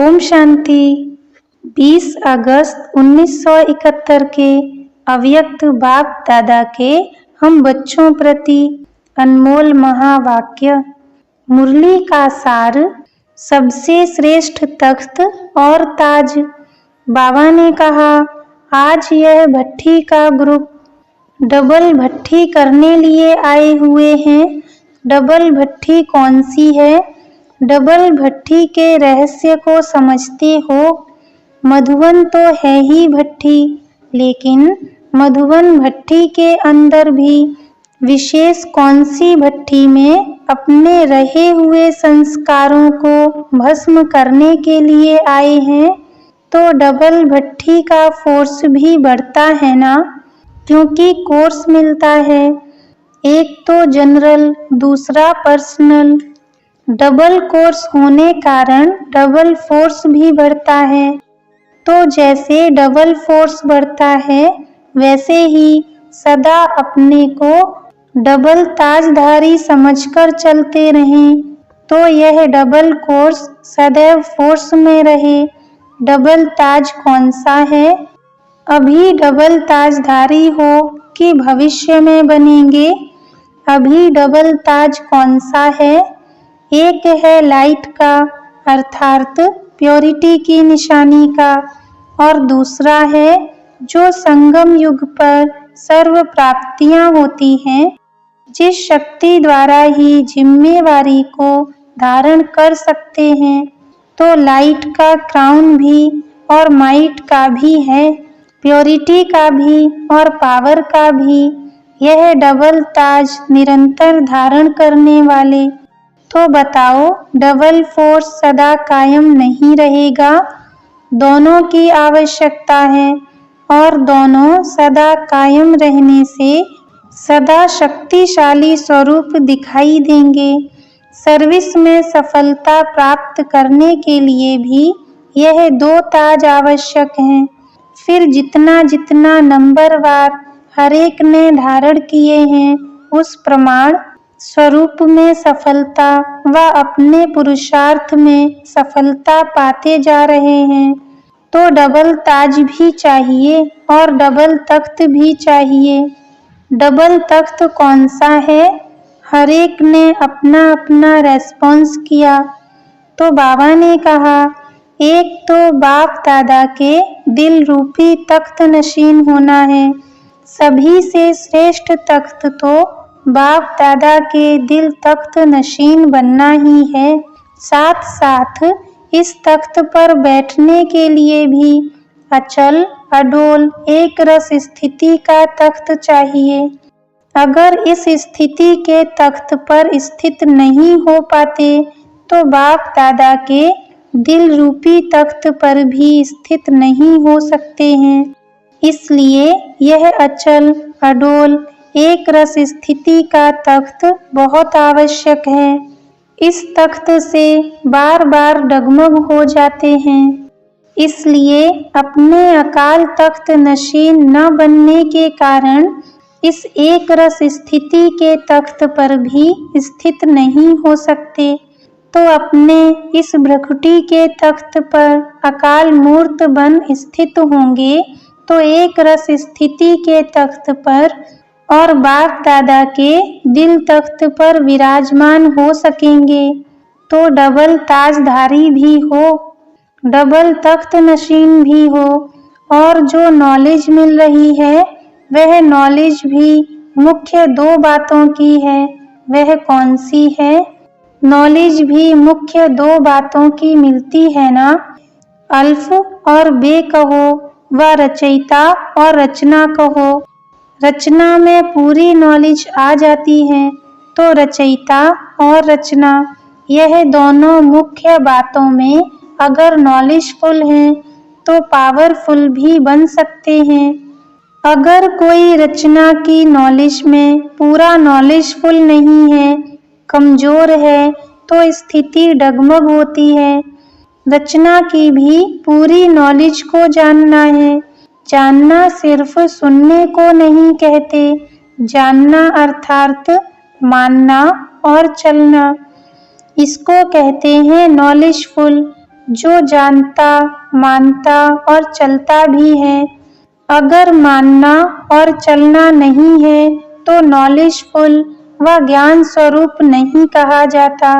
ओम शांति। 20 अगस्त 1971 के अव्यक्त बाप दादा के हम बच्चों प्रति अनमोल महावाक्य। मुरली का सार, सबसे श्रेष्ठ तख्त और ताज। बाबा ने कहा, आज यह भट्ठी का ग्रुप डबल भट्ठी करने लिए आए हुए हैं। डबल भट्ठी कौन सी है? डबल भट्ठी के रहस्य को समझते हो? मधुबन तो है ही भट्ठी, लेकिन मधुबन भट्ठी के अंदर भी विशेष कौन सी भट्ठी में अपने रहे हुए संस्कारों को भस्म करने के लिए आए हैं। तो डबल भट्ठी का फोर्स भी बढ़ता है ना, क्योंकि कोर्स मिलता है, एक तो जनरल, दूसरा पर्सनल। डबल कोर्स होने कारण डबल फोर्स भी बढ़ता है। तो जैसे डबल फोर्स बढ़ता है, वैसे ही सदा अपने को डबल ताजधारी समझकर चलते रहें, तो यह डबल कोर्स सदैव फोर्स में रहे। डबल ताज कौन सा है? अभी डबल ताजधारी हो कि भविष्य में बनेंगे? अभी डबल ताज कौन सा है? एक है लाइट का, अर्थात प्योरिटी की निशानी का, और दूसरा है जो संगम युग पर सर्व प्राप्तियां होती हैं, जिस शक्ति द्वारा ही जिम्मेवारी को धारण कर सकते हैं। तो लाइट का क्राउन भी और माइट का भी है, प्योरिटी का भी और पावर का भी। यह डबल ताज निरंतर धारण करने वाले। तो बताओ, डबल फोर्स सदा कायम नहीं रहेगा? दोनों की आवश्यकता है, और दोनों सदा कायम रहने से सदा शक्तिशाली स्वरूप दिखाई देंगे। सर्विस में सफलता प्राप्त करने के लिए भी यह दो ताज आवश्यक हैं। फिर जितना जितना नंबरवार हर एक ने धारण किए हैं, उस प्रमाण स्वरूप में सफलता व अपने पुरुषार्थ में सफलता पाते जा रहे हैं। तो डबल ताज भी चाहिए और डबल तख्त भी चाहिए। डबल तख्त कौन सा है? हर एक ने अपना अपना रेस्पॉन्स किया। तो बाबा ने कहा, एक तो बाप दादा के दिल रूपी तख्त नशीन होना है। सभी से श्रेष्ठ तख्त तो बाप दादा के दिल तख्त नशीन बनना ही है। साथ साथ इस तख्त पर बैठने के लिए भी अचल अडोल एक रस स्थिति का तख्त चाहिए। अगर इस स्थिति के तख्त पर स्थित नहीं हो पाते, तो बाप दादा के दिल रूपी तख्त पर भी स्थित नहीं हो सकते हैं। इसलिए यह अचल अडोल एक रस स्थिति का तख्त बहुत आवश्यक है। इस तख्त से बार बार डगमग हो जाते हैं। इसलिए अपने अकाल तख्त नशीन न बनने के कारण इस एक रस स्थिति के तख्त पर भी स्थित नहीं हो सकते। तो अपने इस भ्रकुटी के तख्त पर अकाल मूर्त बन स्थित होंगे, तो एक रस स्थिति के तख्त पर और बाप दादा के दिल तख्त पर विराजमान हो सकेंगे। तो डबल ताजधारी भी हो, डबल तख्त नशीन भी हो, और जो नॉलेज मिल रही है, वह नॉलेज भी मुख्य दो बातों की है। वह कौन सी है? नॉलेज भी मुख्य दो बातों की मिलती है ना, अल्फ और बे कहो, व रचयिता और रचना कहो। रचना में पूरी नॉलेज आ जाती है, तो रचयिता और रचना, यह दोनों मुख्य बातों में अगर नॉलेजफुल हैं, तो पावरफुल भी बन सकते हैं। अगर कोई रचना की नॉलेज में पूरा नॉलेजफुल नहीं है, कमजोर है, तो स्थिति डगमग होती है। रचना की भी पूरी नॉलेज को जानना है। जानना सिर्फ सुनने को नहीं कहते, जानना अर्थात मानना और चलना। इसको कहते हैं नॉलेजफुल। जो जानता, मानता और चलता भी है। अगर मानना और चलना नहीं है तो नॉलेजफुल व ज्ञान स्वरूप नहीं कहा जाता।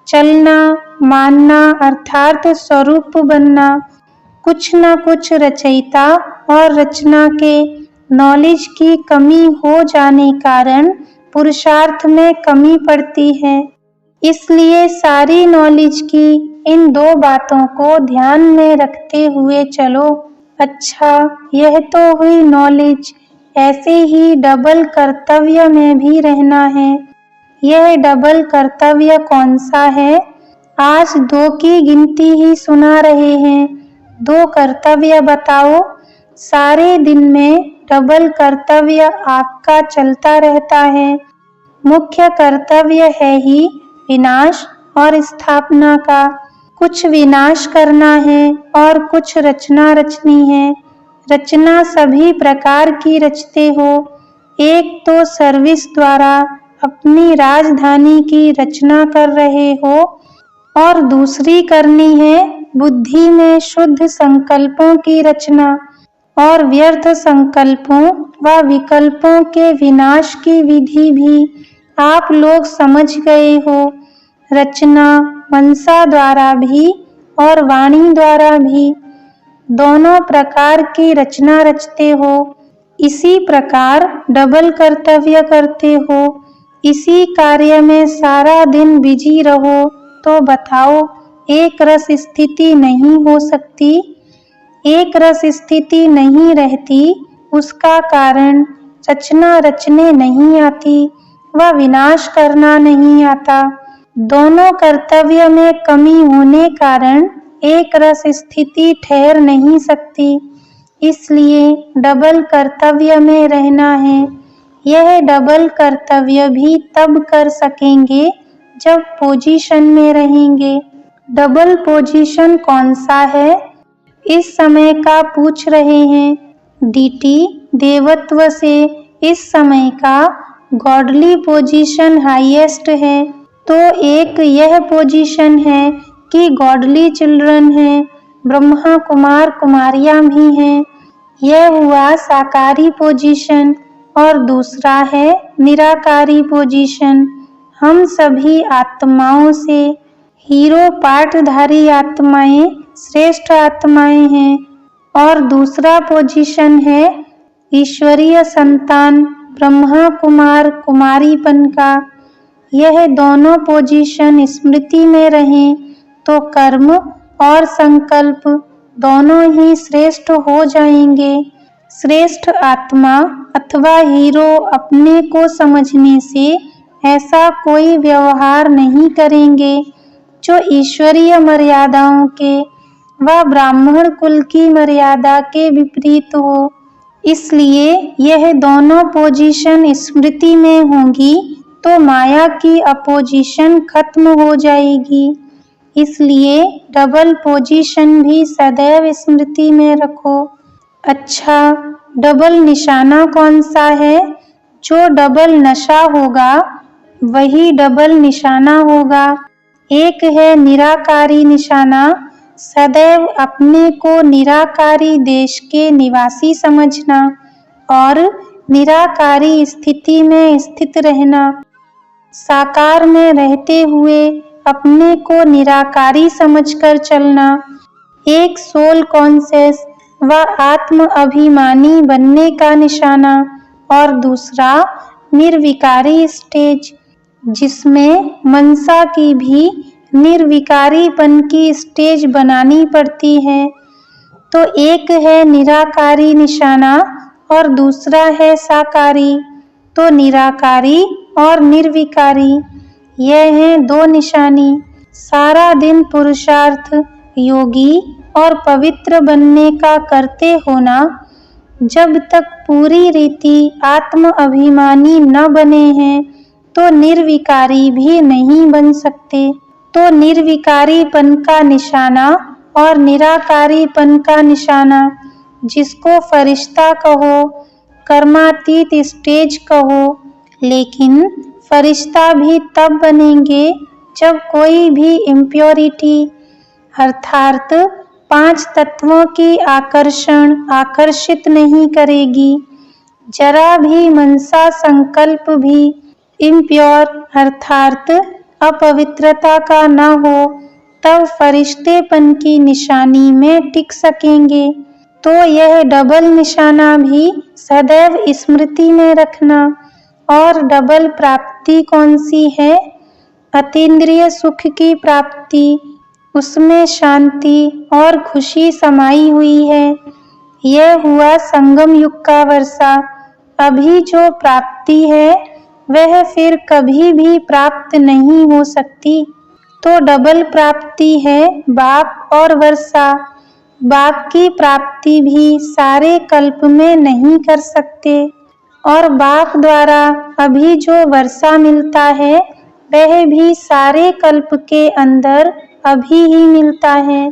चलना, मानना अर्थात स्वरूप बनना। कुछ न कुछ रचयिता और रचना के नॉलेज की कमी हो जाने कारण पुरुषार्थ में कमी पड़ती है। इसलिए सारी नॉलेज की इन दो बातों को ध्यान में रखते हुए चलो। अच्छा, यह तो हुई नॉलेज। ऐसे ही डबल कर्तव्य में भी रहना है। यह डबल कर्तव्य कौन सा है? आज 2 की गिनती ही सुना रहे हैं। 2 कर्तव्य बताओ। सारे दिन में डबल कर्तव्य आपका चलता रहता है। मुख्य कर्तव्य है ही विनाश और स्थापना का। कुछ विनाश करना है और कुछ रचना रचनी है। रचना सभी प्रकार की रचते हो। एक तो सर्विस द्वारा अपनी राजधानी की रचना कर रहे हो और दूसरी करनी है बुद्धि में शुद्ध संकल्पों की रचना और व्यर्थ संकल्पों व विकल्पों के विनाश की विधि भी आप लोग समझ गए हो। रचना मनसा द्वारा भी और वाणी द्वारा भी दोनों प्रकार की रचना रचते हो। इसी प्रकार डबल कर्तव्य करते हो। इसी कार्य में सारा दिन बिजी रहो तो बताओ एक रस स्थिति नहीं हो सकती। एक रस स्थिति नहीं रहती, उसका कारण रचना रचने नहीं आती व विनाश करना नहीं आता। दोनों कर्तव्य में कमी होने कारण एक रस स्थिति ठहर नहीं सकती। इसलिए डबल कर्तव्य में रहना है। यह डबल कर्तव्य भी तब कर सकेंगे जब पोजीशन में रहेंगे। डबल पोजीशन कौन सा है? इस समय का पूछ रहे हैं। डीटी देवत्व से इस समय का गॉडली पोजीशन हाईएस्ट है। तो एक यह पोजीशन है कि गॉडली चिल्ड्रन है, ब्रह्मा कुमार कुमारियां भी हैं। यह हुआ साकारी पोजीशन और दूसरा है निराकारी पोजीशन। हम सभी आत्माओं से हीरो पाठधारी आत्माएं श्रेष्ठ आत्माएं हैं। और दूसरा पोजीशन है ईश्वरीय संतान ब्रह्मा कुमार कुमारीपन का। यह दोनों पोजीशन स्मृति में रहें तो कर्म और संकल्प दोनों ही श्रेष्ठ हो जाएंगे। श्रेष्ठ आत्मा अथवा हीरो अपने को समझने से ऐसा कोई व्यवहार नहीं करेंगे जो ईश्वरीय मर्यादाओं के व ब्राह्मण कुल की मर्यादा के विपरीत हो। इसलिए यह दोनों पोजीशन स्मृति में होंगी तो माया की अपोजिशन खत्म हो जाएगी। इसलिए डबल पोजीशन भी सदैव स्मृति में रखो। अच्छा, डबल निशाना कौन सा है? जो डबल नशा होगा वही डबल निशाना होगा। एक है निराकारी निशाना, सदैव अपने को निराकारी देश के निवासी समझना और निराकारी स्थिति में स्थित रहना। साकार में रहते हुए अपने को निराकारी समझकर चलना। एक सोल कॉन्शियस व आत्म अभिमानी बनने का निशाना और दूसरा निर्विकारी स्टेज, जिसमें मनसा की भी निर्विकारीपन की स्टेज बनानी पड़ती है। तो एक है निराकारी निशाना और दूसरा है साकारी। तो निराकारी और निर्विकारी यह हैं 2 निशानी। सारा दिन पुरुषार्थ योगी और पवित्र बनने का करते होना। जब तक पूरी रीति आत्म अभिमानी न बने हैं तो निर्विकारी भी नहीं बन सकते। तो निर्विकारीपन का निशाना और निराकारीपन का निशाना, जिसको फरिश्ता कहो, कर्मातीत स्टेज कहो, लेकिन फरिश्ता भी तब बनेंगे जब कोई भी इम्प्योरिटी अर्थात 5 तत्वों की आकर्षित नहीं करेगी। जरा भी मनसा संकल्प भी इम्प्योर अर्थात अपवित्रता का न हो, तब फरिश्तेपन की निशानी में टिक सकेंगे। तो यह डबल निशाना भी सदैव स्मृति में रखना। और डबल प्राप्ति कौन सी है? अतीन्द्रिय सुख की प्राप्ति। उसमें शांति और खुशी समाई हुई है। यह हुआ संगम युग का वर्षा। अभी जो प्राप्ति है वह फिर कभी भी प्राप्त नहीं हो सकती। तो डबल प्राप्ति है बाप और वर्षा। बाप की प्राप्ति भी सारे कल्प में नहीं कर सकते, और बाप द्वारा अभी जो वर्षा मिलता है वह भी सारे कल्प के अंदर अभी ही मिलता है,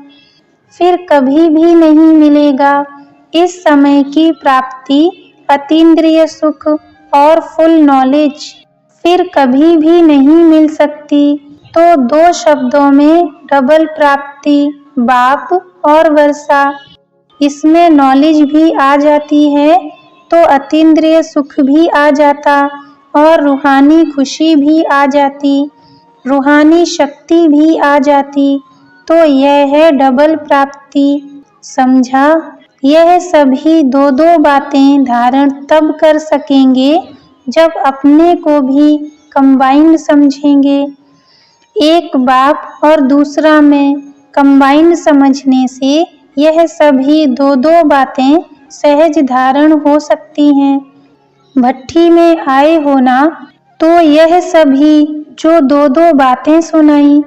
फिर कभी भी नहीं मिलेगा। इस समय की प्राप्ति अतीन्द्रिय सुख और फुल नॉलेज फिर कभी भी नहीं मिल सकती। तो 2 शब्दों में डबल प्राप्ति बाप और वर्षा। इसमें नॉलेज भी आ जाती है तो अतीन्द्रिय सुख भी आ जाता और रूहानी खुशी भी आ जाती, रूहानी शक्ति भी आ जाती। तो यह है डबल प्राप्ति। समझा? यह सभी 2 बातें धारण तब कर सकेंगे जब अपने को भी कंबाइंड समझेंगे। एक बाप और दूसरा मैं कंबाइंड समझने से यह सभी 2 बातें सहज धारण हो सकती हैं। भट्ठी में आए हो ना, तो यह सभी जो 2 बातें सुनाई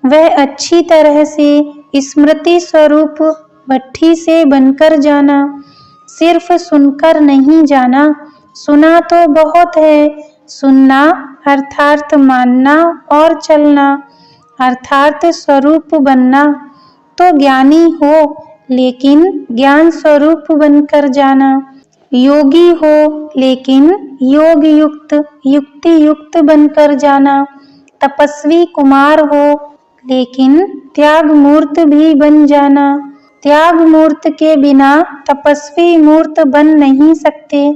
वह अच्छी तरह से स्मृति स्वरूप भट्ठी से बनकर जाना। सिर्फ सुनकर नहीं जाना, सुना तो बहुत है। सुनना अर्थात मानना और चलना अर्थात स्वरूप बनना। तो ज्ञानी हो लेकिन ज्ञान स्वरूप बनकर जाना। योगी हो लेकिन योग युक्त युक्ति युक्त बनकर जाना। तपस्वी कुमार हो लेकिन त्याग मूर्त भी बन जाना। त्याग मूर्त के बिना तपस्वी मूर्त बन नहीं सकते।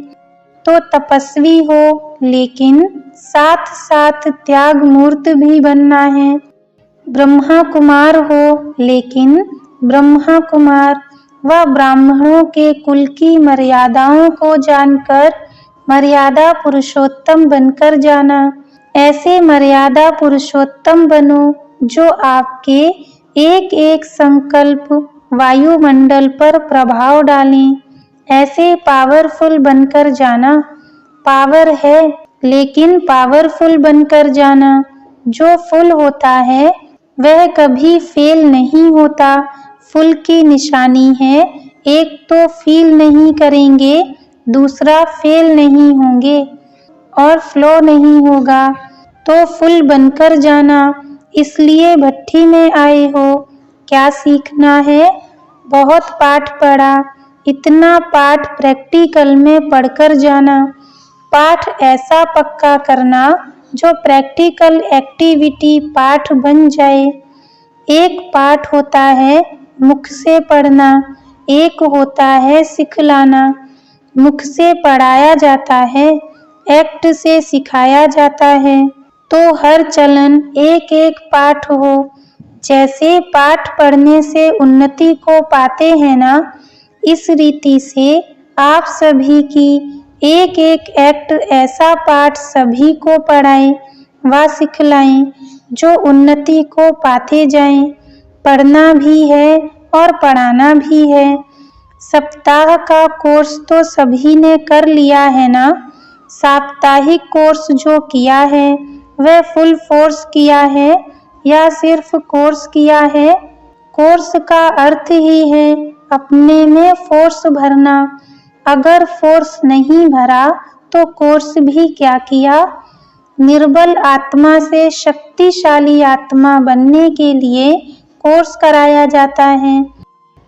तो तपस्वी हो लेकिन साथ साथ त्याग मूर्त भी बनना है। ब्रह्मा कुमार हो लेकिन ब्रह्मा कुमार व ब्राह्मणों के कुल की मर्यादाओं को जानकर मर्यादा पुरुषोत्तम बनकर जाना। ऐसे मर्यादा पुरुषोत्तम बनो जो आपके एक एक संकल्प वायुमंडल पर प्रभाव डालें। ऐसे पावरफुल बनकर जाना। पावर है लेकिन पावरफुल बनकर जाना। जो फुल होता है वह कभी फेल नहीं होता। फुल की निशानी है, एक तो फील नहीं करेंगे, दूसरा फेल नहीं होंगे और फ्लो नहीं होगा। तो फुल बनकर जाना। इसलिए भट्ठी में आए हो। क्या सीखना है? बहुत पाठ पढ़ा। इतना पाठ प्रैक्टिकल में पढ़कर जाना। पाठ ऐसा पक्का करना जो प्रैक्टिकल एक्टिविटी पाठ बन जाए। एक पाठ होता है मुख से पढ़ना, एक होता है सिखलाना। मुख से पढ़ाया जाता है, एक्ट से सिखाया जाता है। तो हर चलन एक एक पाठ हो। जैसे पाठ पढ़ने से उन्नति को पाते हैं ना, इस रीति से आप सभी की एक एक एक्ट ऐसा पाठ सभी को पढ़ाएं व सिखलाएं जो उन्नति को पाते जाएं। पढ़ना भी है और पढ़ाना भी है। सप्ताह का कोर्स तो सभी ने कर लिया है ना। साप्ताहिक कोर्स जो किया है वह फुल फोर्स किया है या सिर्फ कोर्स किया है? कोर्स का अर्थ ही है अपने में फोर्स भरना। अगर फोर्स नहीं भरा तो कोर्स भी क्या किया? निर्बल आत्मा से शक्तिशाली आत्मा बनने के लिए कोर्स कराया जाता है।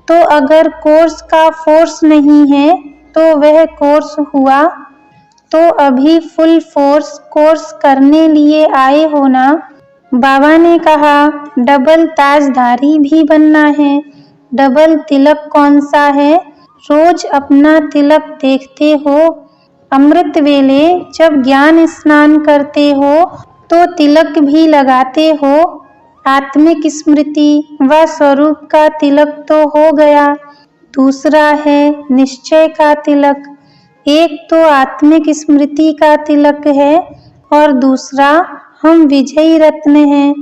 तो अगर कोर्स का फोर्स नहीं है तो वह कोर्स हुआ? तो अभी फुल फोर्स कोर्स करने लिए आए हो ना, बाबा ने कहा, डबल ताजधारी भी बनना है। डबल तिलक कौन सा है? रोज अपना तिलक देखते हो। अमृत वेले जब ज्ञान स्नान करते हो तो तिलक भी लगाते हो। आत्मिक स्मृति व स्वरूप का तिलक तो हो गया, दूसरा है निश्चय का तिलक। एक तो आत्मिक स्मृति का तिलक है और दूसरा हम विजयी रत्न हैं।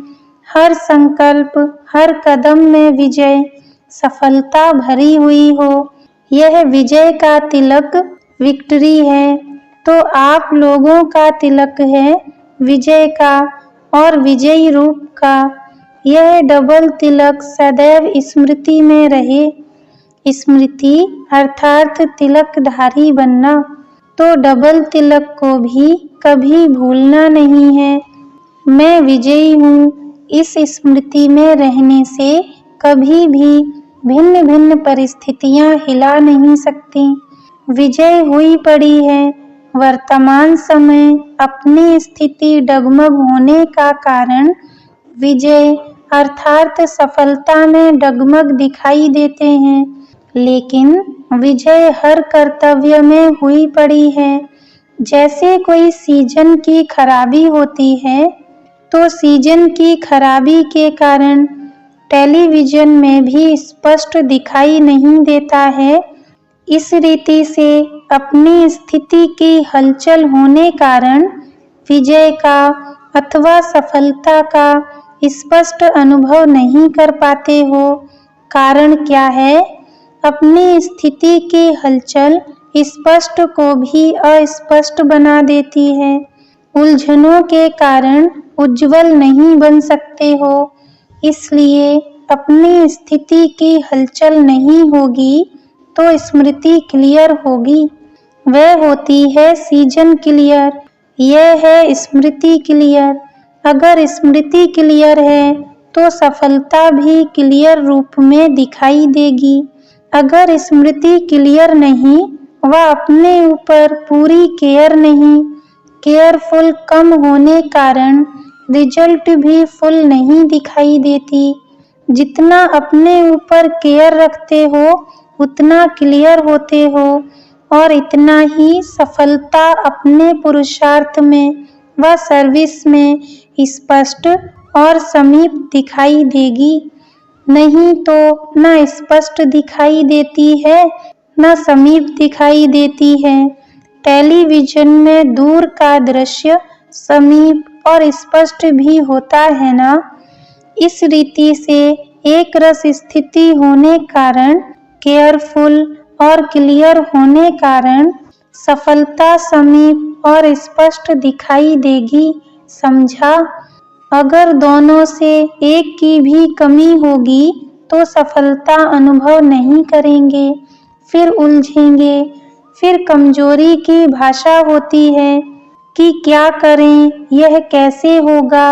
हर संकल्प, हर कदम में विजय, सफलता भरी हुई हो, यह विजय का तिलक विक्ट्री है। तो आप लोगों का तिलक है विजय का और विजयी रूप का। यह डबल तिलक सदैव स्मृति में रहे। स्मृति अर्थात तिलकधारी बनना, तो डबल तिलक को भी कभी भूलना नहीं है। मैं विजयी हूँ, इस स्मृति में रहने से कभी भी भिन्न भिन्न परिस्थितियाँ हिला नहीं सकती। विजय हुई पड़ी है। वर्तमान समय अपनी स्थिति डगमग होने का कारण विजय अर्थात सफलता में डगमग दिखाई देते हैं, लेकिन विजय हर कर्तव्य में हुई पड़ी है। जैसे कोई सीजन की खराबी होती है, तो सीजन की खराबी के कारण टेलीविजन में भी स्पष्ट दिखाई नहीं देता है। इस रीति से अपनी स्थिति की हलचल होने कारण विजय का अथवा सफलता का स्पष्ट अनुभव नहीं कर पाते हो। कारण क्या है? अपनी स्थिति की हलचल स्पष्ट को भी अस्पष्ट बना देती है। उलझनों के कारण उज्जवल नहीं बन सकते हो। इसलिए अपनी स्थिति की हलचल नहीं होगी तो स्मृति क्लियर होगी। वह होती है सीजन क्लियर, यह है स्मृति क्लियर। अगर स्मृति क्लियर है तो सफलता भी क्लियर रूप में दिखाई देगी। अगर स्मृति क्लियर नहीं, वह अपने ऊपर पूरी केयर नहीं, केयरफुल कम होने कारण रिजल्ट भी फुल नहीं दिखाई देती। जितना अपने ऊपर केयर रखते हो उतना क्लियर होते हो और इतना ही सफलता अपने पुरुषार्थ में व सर्विस में स्पष्ट और समीप दिखाई देगी। नहीं तो न स्पष्ट दिखाई देती है न समीप दिखाई देती है। टेलीविजन में दूर का दृश्य समीप और स्पष्ट भी होता है ना। इस रीति से एक रस स्थिति होने कारण, केयरफुल और क्लियर होने कारण सफलता समीप और स्पष्ट दिखाई देगी। समझा? अगर दोनों से एक की भी कमी होगी तो सफलता अनुभव नहीं करेंगे, फिर उलझेंगे। फिर कमजोरी की भाषा होती है कि क्या करें, यह कैसे होगा,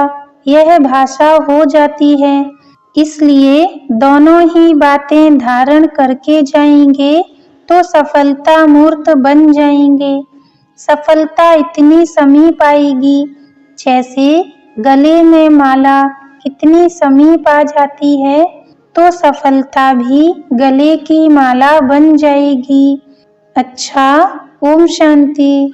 यह भाषा हो जाती है। इसलिए दोनों ही बातें धारण करके जाएंगे तो सफलता मूर्त बन जाएंगे। सफलता इतनी समीप आएगी जैसे गले में माला कितनी समीप आ जाती है, तो सफलता भी गले की माला बन जाएगी। अच्छा, ओम शांति।